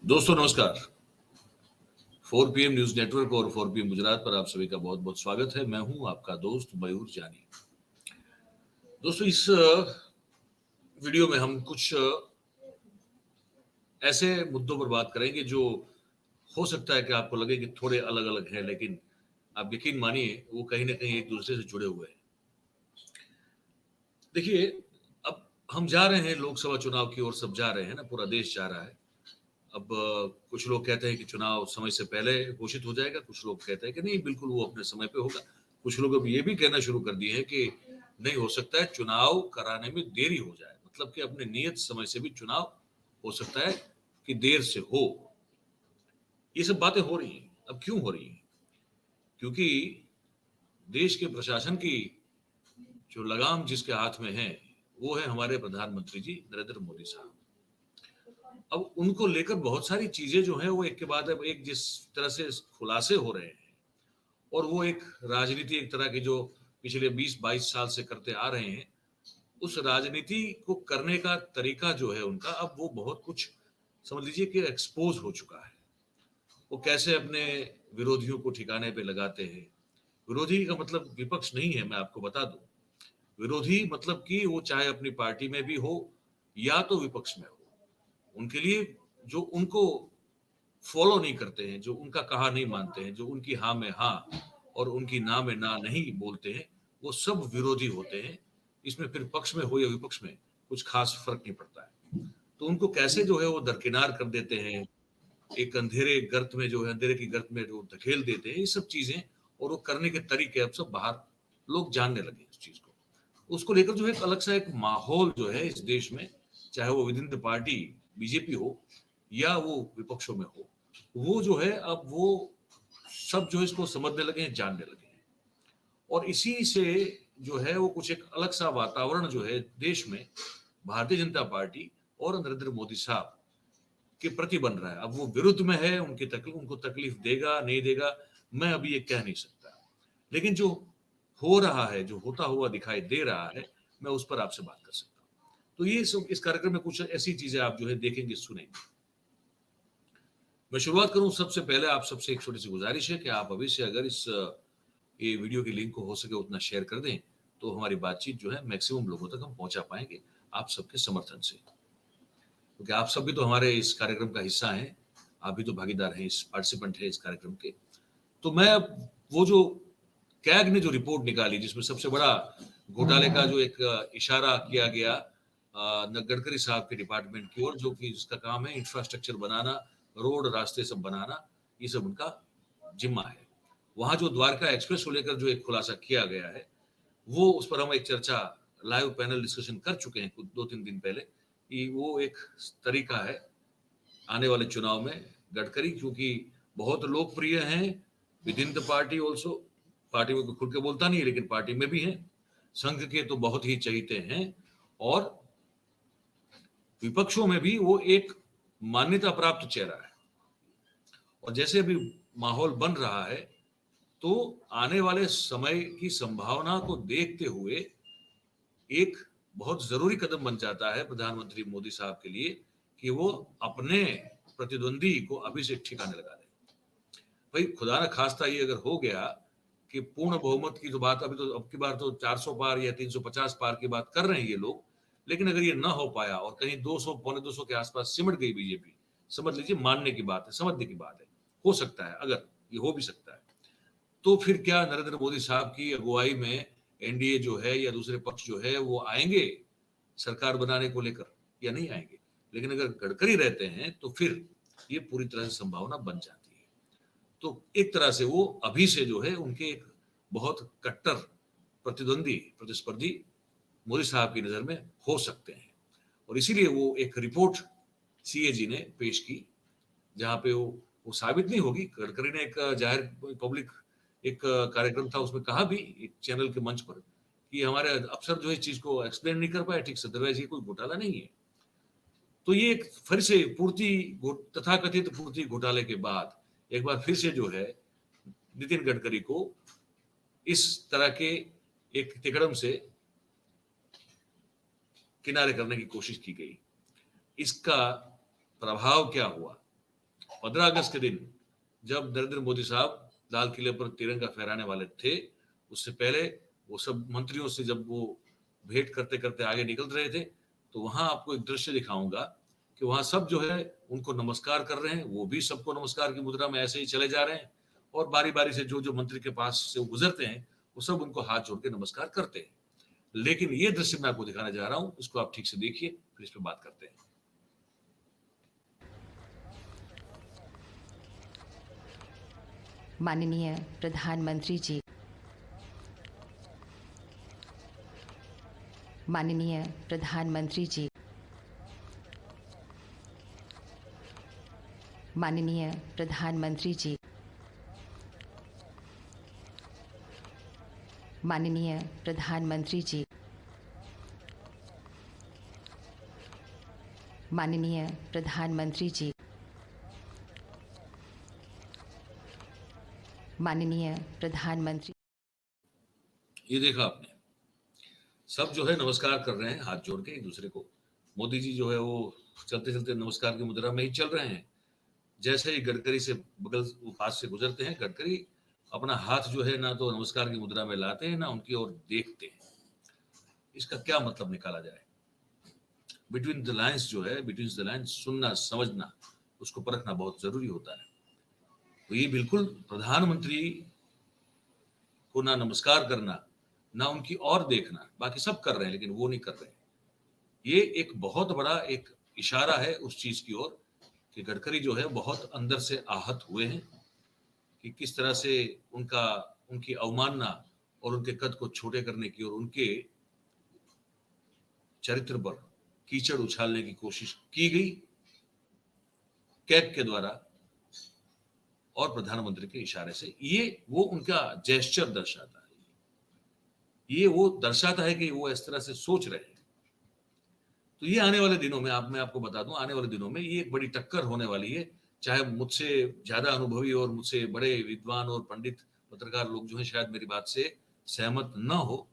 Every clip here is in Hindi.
दोस्तों नमस्कार। 4 PM न्यूज नेटवर्क और 4 PM गुजरात पर आप सभी का बहुत बहुत स्वागत है। मैं हूं आपका दोस्त मयूर जानी। दोस्तों इस वीडियो में हम कुछ ऐसे मुद्दों पर बात करेंगे जो हो सकता है कि आपको लगे कि थोड़े अलग अलग हैं, लेकिन आप यकीन मानिए वो कहीं ना कहीं एक दूसरे से जुड़े हुए हैं। देखिए, अब हम जा रहे हैं लोकसभा चुनाव की ओर, सब जा रहे हैं ना, पूरा देश जा रहा है। अब कुछ लोग कहते हैं कि चुनाव समय से पहले घोषित हो जाएगा, कुछ लोग कहते हैं कि नहीं, बिल्कुल वो अपने समय पे होगा। कुछ लोग अब ये भी कहना शुरू कर दिए हैं कि नहीं, हो सकता है चुनाव कराने में देरी हो जाए, मतलब कि अपने नियत समय से भी चुनाव हो सकता है कि देर से हो। ये सब बातें हो रही हैं। अब क्यों हो रही हैं? क्योंकि देश के प्रशासन की जो लगाम जिसके हाथ में है, वो है हमारे प्रधानमंत्री जी नरेंद्र मोदी साहब। अब उनको लेकर बहुत सारी चीजें जो हैं वो एक के बाद अब एक जिस तरह से खुलासे हो रहे हैं, और वो एक राजनीति एक तरह की जो पिछले 20-22 साल से करते आ रहे हैं, उस राजनीति को करने का तरीका जो है उनका, अब वो बहुत कुछ समझ लीजिए कि एक्सपोज हो चुका है। वो कैसे अपने विरोधियों को ठिकाने पे लगाते हैं। विरोधी का मतलब विपक्ष नहीं है, मैं आपको बता दूं। विरोधी मतलब कि वो चाहे अपनी पार्टी में भी हो या तो विपक्ष में हो, उनके लिए जो उनको फॉलो नहीं करते हैं, जो उनका कहा नहीं मानते हैं, जो उनकी हाँ में हाँ और उनकी ना में ना नहीं बोलते हैं, वो सब विरोधी होते हैं। इसमें फिर पक्ष में हो या विपक्ष में कुछ खास फर्क नहीं पड़ता है। तो उनको कैसे जो है वो दरकिनार कर देते हैं, एक अंधेरे गर्त में जो है, अंधेरे की गर्त में जो धकेल देते हैं, ये सब चीजें और वो करने के तरीके अब सब बाहर लोग जानने लगे उस चीज को। उसको लेकर जो है एक अलग सा एक माहौल जो है इस देश में, चाहे वो with in the party BJP हो या वो विपक्षों में हो, वो जो है अब वो सब जो है इसको समझने लगे हैं, जानने लगे हैं। और इसी से जो है वो कुछ एक अलग सा वातावरण जो है देश में भारतीय जनता पार्टी और नरेंद्र मोदी साहब के प्रति बन रहा है। अब वो विरुद्ध में है, उनको तकलीफ देगा नहीं देगा, मैं अभी ये कह नहीं सकता। लेकिन जो हो रहा है, जो होता हुआ दिखाई दे रहा है, मैं उस पर आपसे बात कर सकता हूँ। तो ये सब इस कार्यक्रम में कुछ ऐसी चीजें आप जो है देखेंगे, सुनेंगे। मैं शुरुआत करूं, सबसे पहले आप सबसे एक छोटी सी गुजारिश है कि आप अभी से अगर इस ये वीडियो की लिंक को हो सके उतना शेयर कर दें, तो हमारी बातचीत जो है मैक्सिमम लोगों तक हम पहुंचा पाएंगे आप सबके समर्थन से। क्योंकि आप सब भी तो हमारे इस कार्यक्रम का हिस्सा हैं, आप भी तो भागीदार हैं, इस पार्टिसिपेंट है इस कार्यक्रम के। तो मैं वो जो कैग ने जो रिपोर्ट निकाली, जिसमें सबसे बड़ा घोटाले का जो एक इशारा किया गया गडकरी साहब के डिपार्टमेंट की ओर, जो कि जिसका काम है इंफ्रास्ट्रक्चर बनाना, रोड रास्ते सब बनाना, ये सब उनका जिम्मा है। वहां जो द्वारका एक्सप्रेस को लेकर जो एक खुलासा किया गया है, वो उस पर हम एक चर्चा लाइव पैनल डिस्कशन कर चुके हैं कुछ 2-3 दिन पहले, कि वो एक तरीका है आने वाले चुनाव में गडकरी, क्योंकि बहुत लोकप्रिय हैं with in the party also, party में खुल के बोलता नहीं है लेकिन पार्टी में भी हैं, संघ के तो बहुत ही चहीते हैं, और विपक्षों में भी वो एक मान्यता प्राप्त चेहरा है। और जैसे अभी माहौल बन रहा है, तो आने वाले समय की संभावना को देखते हुए एक बहुत जरूरी कदम बन जाता है प्रधानमंत्री मोदी साहब के लिए कि वो अपने प्रतिद्वंदी को अभी से ठिकाने लगा दें। भाई खुदा ना खास्ता ये अगर हो गया कि पूर्ण बहुमत की तो बात, अभी तो अब की बार तो 400 पार या 350 पार की बात कर रहे हैं ये लोग, लेकिन अगर ये ना हो पाया और कहीं 200 पौने 200 के आसपास सिमट गई बीजेपी, समझ लीजिए, मानने की बात है, समझने की बात है, हो सकता है, अगर ये हो भी सकता है, तो फिर क्या नरेंद्र मोदी साहब की अगुवाई में एनडीए जो है या दूसरे पक्ष जो है वो आएंगे सरकार बनाने को लेकर या नहीं आएंगे? लेकिन अगर गडकरी रहते हैं तो फिर ये पूरी तरह से संभावना बन जाती है। तो एक तरह से वो अभी से जो है उनके एक बहुत कट्टर प्रतिद्वंदी प्रतिस्पर्धी मोदी साहब की नजर में हो सकते हैं। और इसीलिए वो एक रिपोर्ट सीएजी ने पेश की, जहां पे वो साबित नहीं होगी, गडकरी ने एक जाहिर पब्लिक एक कार्यक्रम था उसमें कहा भी एक चैनल के मंच पर कि हमारे अफसर जो है इस चीज को एक्सप्लेन नहीं कर पाए ठीक से, अदरवाइज ये कोई घोटाला नहीं है। तो ये एक फिर से तथाकथित पूर्ति घोटाले के बाद एक बार फिर से जो है नितिन गडकरी को इस तरह के एक तिकड़म से किनारे करने की कोशिश की गई। इसका प्रभाव क्या हुआ, 15 अगस्त के दिन जब नरेंद्र मोदी साहब लाल किले पर तिरंगा फहराने वाले थे, उससे पहले वो सब मंत्रियों से जब वो भेंट करते करते आगे निकल रहे थे, तो वहां आपको एक दृश्य दिखाऊंगा कि वहां सब जो है उनको नमस्कार कर रहे हैं, वो भी सबको नमस्कार की मुद्रा में ऐसे ही चले जा रहे हैं, और बारी बारी से जो जो मंत्री के पास से गुजरते हैं वो सब उनको हाथ जोड़ के नमस्कार करते हैं। लेकिन ये दृश्य मैं आपको दिखाने जा रहा हूं, इसको आप ठीक से देखिए, फिर इस पर बात करते हैं। माननीय प्रधानमंत्री जी, माननीय प्रधानमंत्री जी, माननीय प्रधानमंत्री जी, माननीय प्रधानमंत्री जी, माननीय प्रधानमंत्री जी, माननीय प्रधानमंत्री। ये देखा आपने, सब जो है नमस्कार कर रहे हैं हाथ जोड़ के एक दूसरे को। मोदी जी जो है वो चलते चलते नमस्कार की मुद्रा में ही चल रहे हैं। जैसे ही गडकरी से बगल पास से गुजरते हैं, गडकरी अपना हाथ जो है ना तो नमस्कार की मुद्रा में लाते हैं, ना उनकी ओर देखते हैं। इसका क्या मतलब निकाला जाए? बिटवीन द लाइन्स जो है, बिटवीन द लाइन्स सुनना, समझना, उसको परखना बहुत जरूरी होता है। तो ये बिल्कुल प्रधानमंत्री को ना नमस्कार करना, ना उनकी ओर देखना, बाकी सब कर रहे हैं लेकिन वो नहीं कर रहे हैं। ये एक बहुत बड़ा एक इशारा है उस चीज की ओर कि गडकरी जो है बहुत अंदर से आहत हुए हैं कि किस तरह से उनकी अवमानना और उनके कद को छोटे करने की और उनके चरित्र पर कीचड़ उछालने की कोशिश की गई कैग के द्वारा और प्रधानमंत्री के इशारे से। ये वो उनका जेस्चर दर्शाता है, ये वो दर्शाता है कि वो इस तरह से सोच रहे हैं। तो ये आने वाले दिनों में मैं आपको बता दूं, आने वाले दिनों में ये एक बड़ी टक्कर होने वाली है। चाहे मुझसे ज्यादा अनुभवी और मुझसे बड़े विद्वान और पंडित पत्रकार लोग जो हैं शायद मेरी बात से सहमत न हो,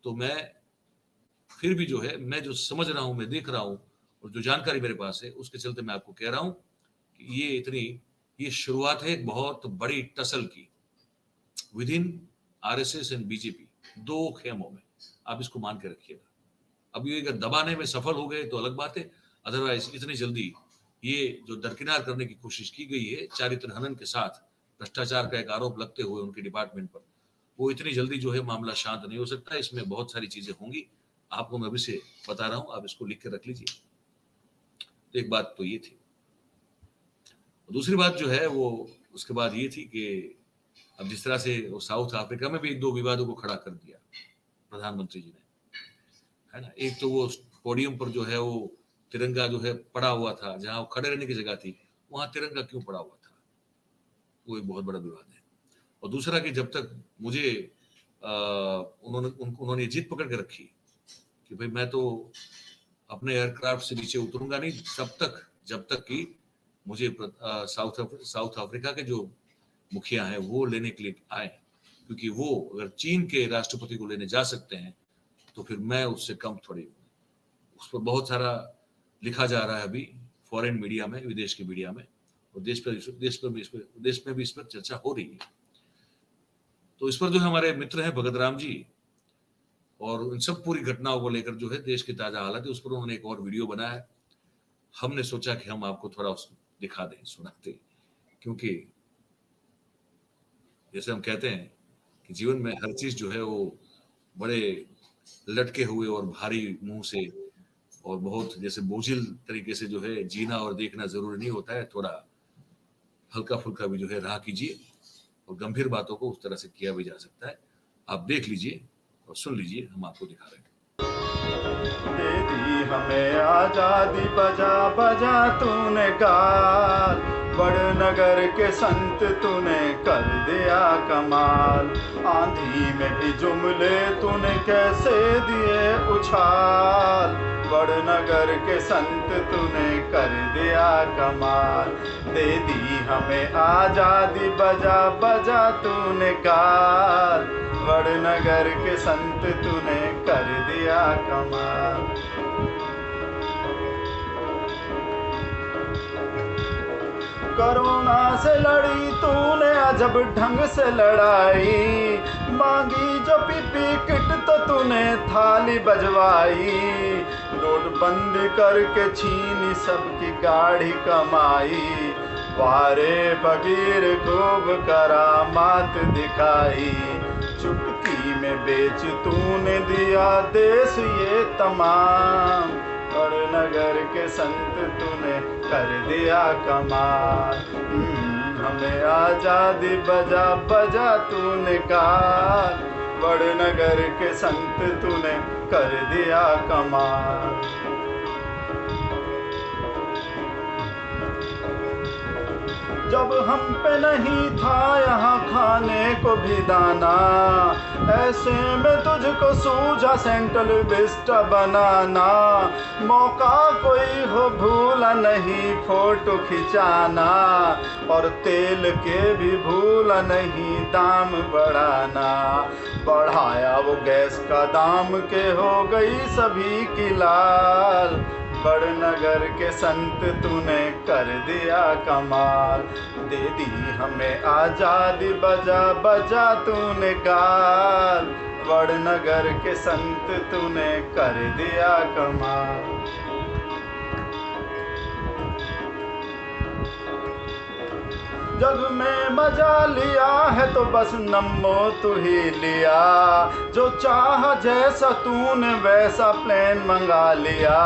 तो मैं फिर भी जो है, मैं जो समझ रहा हूं, मैं देख रहा हूं और जो जानकारी मेरे पास है उसके चलते मैं आपको कह रहा हूं कि ये शुरुआत है एक बहुत बड़ी टसल की with in RSS and BJP, दो खेमों में। आप इसको मान के रखिएगा। अब ये अगर दबाने में सफल हो गए तो अलग बात है, अदरवाइज इतनी जल्दी ये जो दरकिनार करने की कोशिश की गई है चारित्र हनन के साथ, भ्रष्टाचार का एक आरोप लगते हुए उनके डिपार्टमेंट पर, वो इतनी जल्दी जो है मामला शांत नहीं हो सकता। इसमें बहुत सारी चीजें होंगी, आपको मैं अभी से बता रहा हूं, आप इसको लिख के रख लीजिए। तो एक बात तो ये थी। दूसरी बात जो है वो उसके बाद ये थी कि अब जिस तरह से वो साउथ अफ्रीका में भी दो विवादों को खड़ा कर दिया प्रधानमंत्री जी ने, है ना। एक तो वो पोडियम पर जो है वो तिरंगा जो है पड़ा हुआ था, जहां वो खड़े रहने की जगह थी वहां तिरंगा क्यों पड़ा हुआ था, वो एक बहुत बड़ा विवाद है। और दूसरा कि जब तक मुझे उन्होंने जिद पकड़ के रखी कि भाई मैं तो अपने एयरक्राफ्ट से नीचे उतरूंगा नहीं तब तक जब तक कि मुझे साउथ अफ्रीका के जो मुखिया हैं वो लेने के लिए आए, क्योंकि वो अगर चीन के राष्ट्रपति को लेने जा सकते हैं तो फिर मैं उससे कम थोड़ी हूँ। उस पर बहुत सारा लिखा जा रहा है अभी फॉरेन मीडिया में, विदेश की मीडिया में, और देश में भी इस पर चर्चा हो रही है। तो इस पर जो हमारे मित्र हैं भगत राम जी, और इन सब पूरी घटनाओं को लेकर जो है देश की ताजा हालत है उस पर उन्होंने एक और वीडियो बनाया है। हमने सोचा कि हम आपको थोड़ा दिखा दें, सुनाते, क्योंकि जैसे हम कहते हैं कि जीवन में हर चीज जो है वो बड़े लटके हुए और भारी मुंह से और बहुत जैसे बोझिल तरीके से जो है जीना और देखना जरूरी नहीं होता है। थोड़ा हल्का फुल्का भी जो है राह कीजिए और गंभीर बातों को उस तरह से किया भी जा सकता है। आप देख लीजिए और सुन लीजिए, हम आपको दिखा रहे हैं। दे दी हमें आजादी, बजा बजा तूने गाल, बड़नगर के संत तूने कर दिया कमाल, आंधी में भी जुमले तूने कैसे दिए उछाल, बड़नगर के संत तूने कर दिया कमाल, दे दी हमें आजादी, बजा बजा तूने गाल, बड़नगर के संत तूने कर दिया कमाल। कोरोना से लड़ी तूने अजब ढंग से लड़ाई, मांगी जो पीपी किट तो तूने थाली बजवाई, नोटबंदी करके छीनी सबकी गाढ़ी कमाई, वारे फकीर खूब करामात दिखाई, चुटकी में बेच तूने दिया देश ये तमाम, और नगर के संत तूने कर दिया कमाल। हमें आजादी बजा बजा तूने काल, बड़नगर के संत तूने कर दिया कमाल। जब हम पे नहीं था यहाँ खाने को भी दाना, ऐसे में तुझको सूझा सेंट्रल विस्टा बनाना, मौका कोई हो भूला नहीं फोटो खिंचाना, और तेल के भी भूला नहीं दाम बढ़ाना, बढ़ाया वो गैस का दाम के हो गई सभी की लाल, बड़नगर के संत तूने कर दिया कमाल, दे दी हमें आजादी बजा बजा तूने गाल, बड़नगर के संत तूने कर दिया कमाल। जग में मजा लिया है तो बस नमो तू ही लिया, जो चाह जैसा तूने वैसा प्लेन मंगा लिया,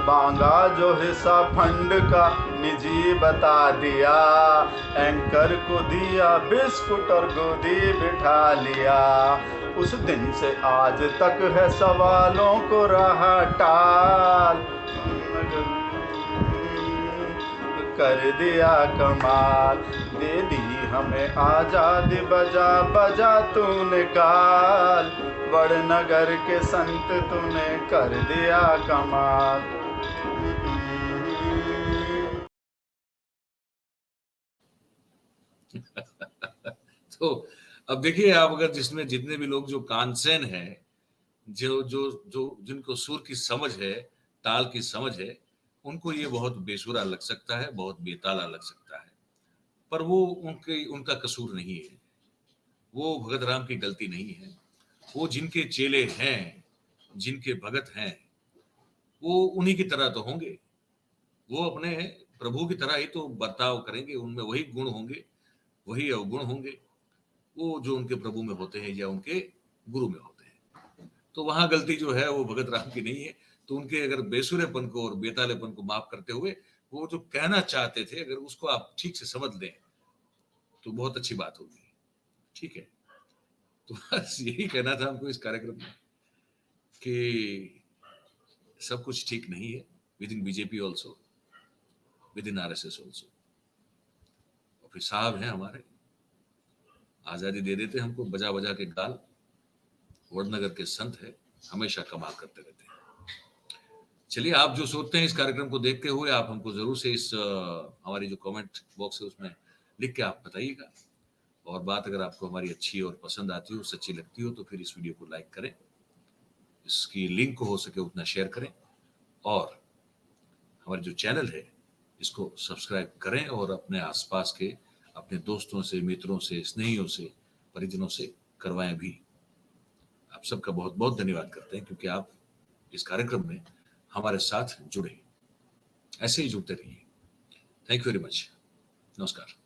मांगा जो हिस्सा फंड का निजी बता दिया, एंकर को दिया बिस्कुट और गोदी बिठा लिया, उस दिन से आज तक है सवालों को रहा टाल, कर दिया कमाल, दे दी हमें आजादी बजा बजा तूने काल, बड़नगर के संत तूने कर दिया कमाल। तो अब देखिए आप, अगर जिसमें जितने भी लोग जो कानसेन है, जो जो जो जिनको सुर की समझ है, ताल की समझ है, उनको ये बहुत बेसुरा लग सकता है, बहुत बेताला लग सकता है, पर वो उनका कसूर नहीं है, वो भगत राम की गलती नहीं है। वो जिनके चेले हैं, जिनके भगत हैं, वो उन्हीं की तरह तो होंगे, वो अपने प्रभु की तरह ही तो बर्ताव करेंगे, उनमें वही गुण होंगे, वही अवगुण होंगे, वो जो उनके प्रभु में होते हैं या उनके गुरु में होते हैं। तो वहां गलती जो है वो भगत राम की नहीं है। तो उनके अगर बेसुरेपन को और बेतालेपन को माफ करते हुए वो जो कहना चाहते थे, अगर उसको आप ठीक से समझ लें तो बहुत अच्छी बात होगी। ठीक है, तो बस यही कहना था हमको इस कार्यक्रम में कि सब कुछ ठीक नहीं है with in BJP also, with in RSS also. और फिर साहब हैं हमारे, आजादी दे देते हमको बजा बजा के गाल, वडनगर के संत है, हमेशा कमाल करते रहते हैं। चलिए, आप जो सोचते हैं इस कार्यक्रम को देखते हुए, आप हमको जरूर से इस हमारी जो कमेंट बॉक्स है उसमें लिख के आप बताइएगा। और बात अगर आपको हमारी अच्छी और पसंद आती हो, सच्ची लगती हो, तो फिर इस वीडियो को लाइक करें, इसकी लिंक को हो सके उतना शेयर करें, और हमारे जो चैनल है इसको सब्सक्राइब करें, और अपने आसपास के अपने दोस्तों से, मित्रों से, स्नेहियों से, परिजनों से करवाएं भी। आप सबका बहुत बहुत धन्यवाद करते हैं, क्योंकि आप इस कार्यक्रम में हमारे साथ जुड़े, ऐसे ही जुड़ते रहिए। Thank you very much. नमस्कार।